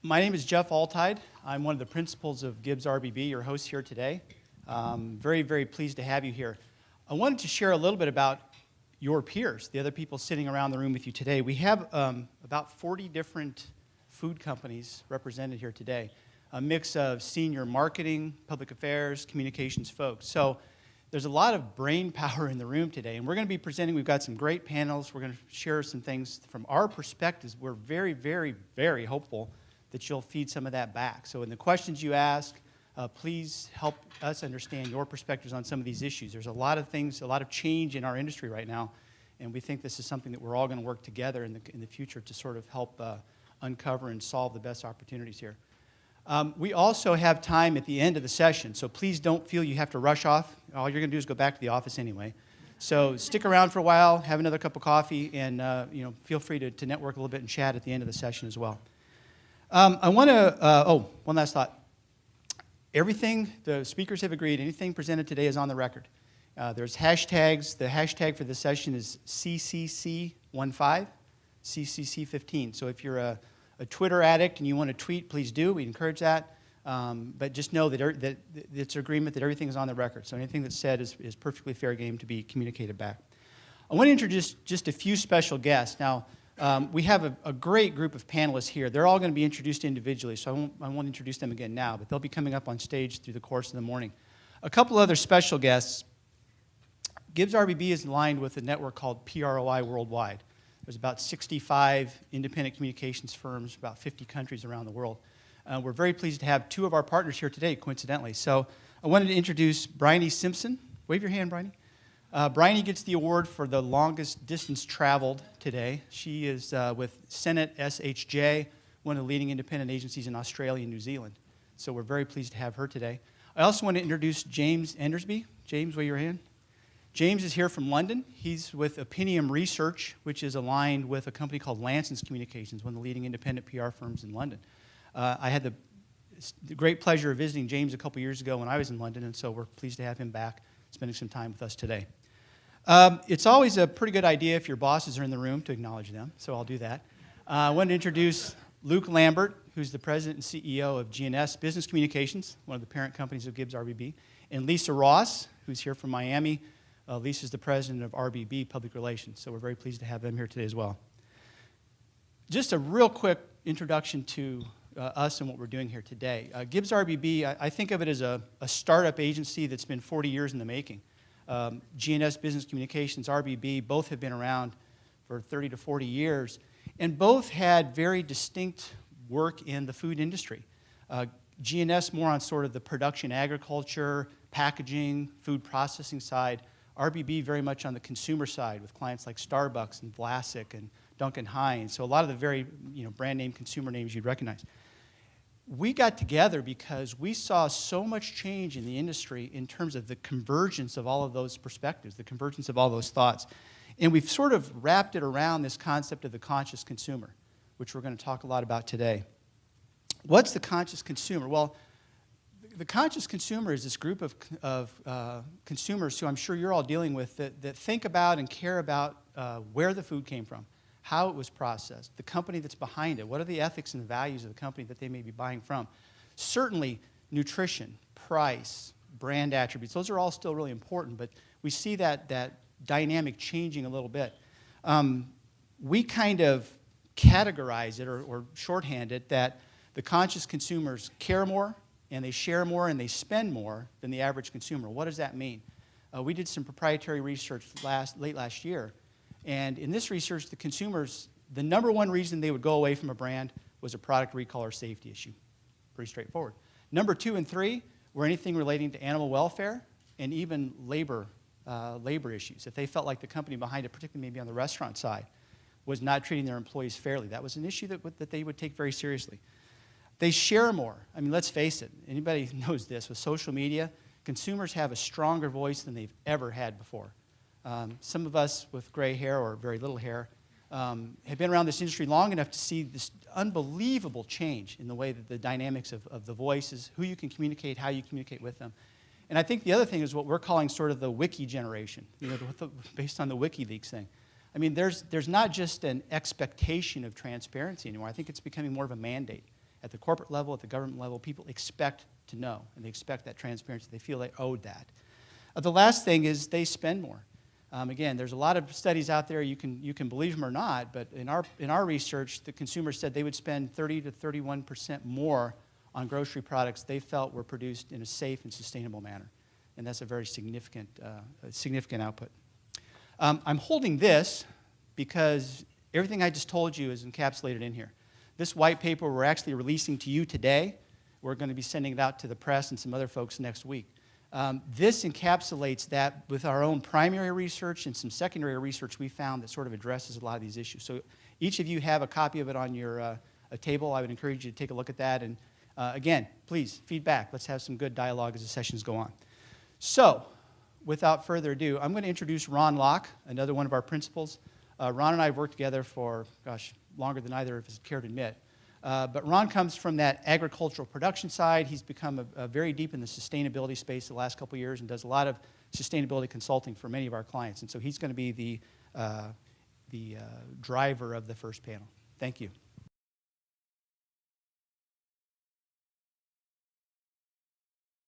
My name is Jeff Altide. I'm one of the principals of Gibbs RBB, your host here today. Very, very pleased to have you here. I wanted to share a little bit about your peers, the other people sitting around the room with you today. We have about 40 different food companies represented here today, a mix of senior marketing, public affairs, communications folks. So there's a lot of brain power in the room today, and we're going to be presenting. We've got some great panels. We're going to share some things from our perspectives. We're very, very, very hopeful that you'll feed some of that back. So in the questions you ask, please help us understand your perspectives on some of these issues. There's a lot of things, a lot of change in our industry right now, and we think this is something that we're all going to work together in the future to sort of help uncover and solve the best opportunities here. We also have time at the end of the session, so please don't feel you have to rush off. All you're going to do is go back to the office anyway. So stick around for a while, have another cup of coffee, and feel free to network a little bit and chat at the end of the session as well. I want to, one last thought. Everything the speakers have agreed, anything presented today is on the record. There's hashtags. The hashtag for this session is CCC15, CCC15. So if you're a Twitter addict and you want to tweet, please do. We encourage that. But just know that it's agreement that everything is on the record. So anything that's said is perfectly fair game to be communicated back. I want to introduce just a few special guests. Now, we have a great group of panelists here. They're all going to be introduced individually, so I won't introduce them again now, but they'll be coming up on stage through the course of the morning. A couple other special guests. Gibbs RBB is aligned with a network called PROI Worldwide. There's about 65 independent communications firms, about 50 countries around the world. We're very pleased to have two of our partners here today, coincidentally. So I wanted to introduce Bryony Simpson. Wave your hand, Bryony. Bryony gets the award for the longest distance traveled today. She is with Senate SHJ, one of the leading independent agencies in Australia and New Zealand. So we're very pleased to have her today. I also want to introduce James Endersby. James, wave your hand. James is here from London. He's with Opinium Research, which is aligned with a company called Lansons Communications, one of the leading independent PR firms in London. I had the great pleasure of visiting James a couple years ago when I was in London, and so we're pleased to have him back, spending some time with us today. It's always a pretty good idea if your bosses are in the room to acknowledge them, so I'll do that. I want to introduce Luke Lambert, who's the president and CEO of GNS Business Communications, one of the parent companies of Gibbs RBB, and Lisa Ross, who's here from Miami. Lisa's the president of RBB Public Relations, so we're very pleased to have them here today as well. Just a real quick introduction to us and what we're doing here today. Gibbs RBB, I think of it as a startup agency that's been 40 years in the making. GNS Business Communications, RBB, both have been around for 30 to 40 years, and both had very distinct work in the food industry. GNS more on sort of the production agriculture, packaging, food processing side. RBB very much on the consumer side with clients like Starbucks and Vlasic and Duncan Hines, so a lot of the very brand name consumer names you'd recognize. We got together because we saw so much change in the industry in terms of the convergence of all of those perspectives, the convergence of all those thoughts. And we've sort of wrapped it around this concept of the conscious consumer, which we're going to talk a lot about today. What's the conscious consumer? Well, the conscious consumer is this group of consumers who I'm sure you're all dealing with that think about and care about where the food came from, how it was processed, the company that's behind it, what are the ethics and the values of the company that they may be buying from. Certainly, nutrition, price, brand attributes, those are all still really important, but we see that dynamic changing a little bit. We kind of categorize it or shorthand it that the conscious consumers care more, and they share more, and they spend more than the average consumer. What does that mean? We did some proprietary research late last year, and in this research, the consumers, the number one reason they would go away from a brand was a product recall or safety issue. Pretty straightforward. Number 2 and 3 were anything relating to animal welfare and even labor issues. If they felt like the company behind it, particularly maybe on the restaurant side, was not treating their employees fairly, that was an issue that they would take very seriously. They share more. I mean, let's face it. Anybody knows this. With social media, consumers have a stronger voice than they've ever had before. Some of us with gray hair or very little hair have been around this industry long enough to see this unbelievable change in the way that the dynamics of the voices, who you can communicate, how you communicate with them. And I think the other thing is what we're calling sort of the wiki generation, based on the WikiLeaks thing. I mean, there's not just an expectation of transparency anymore. I think it's becoming more of a mandate. at the corporate level, at the government level, people expect to know, and they expect that transparency. They feel they owed that. The last thing is they spend more. Again, there's a lot of studies out there. You can believe them or not, but in our research, the consumers said they would spend 30 to 31% more on grocery products they felt were produced in a safe and sustainable manner, and that's a very significant output. I'm holding this because everything I just told you is encapsulated in here. This white paper we're actually releasing to you today. We're going to be sending it out to the press and some other folks next week. This encapsulates that with our own primary research and some secondary research we found that sort of addresses a lot of these issues. So each of you have a copy of it on your a table. I would encourage you to take a look at that. And again, please, feedback. Let's have some good dialogue as the sessions go on. So without further ado, I'm going to introduce Ron Locke, another one of our principals. Ron and I have worked together for, gosh, longer than either of us care to admit. But Ron comes from that agricultural production side. He's become very deep in the sustainability space the last couple of years and does a lot of sustainability consulting for many of our clients. And so he's going to be the driver of the first panel. Thank you.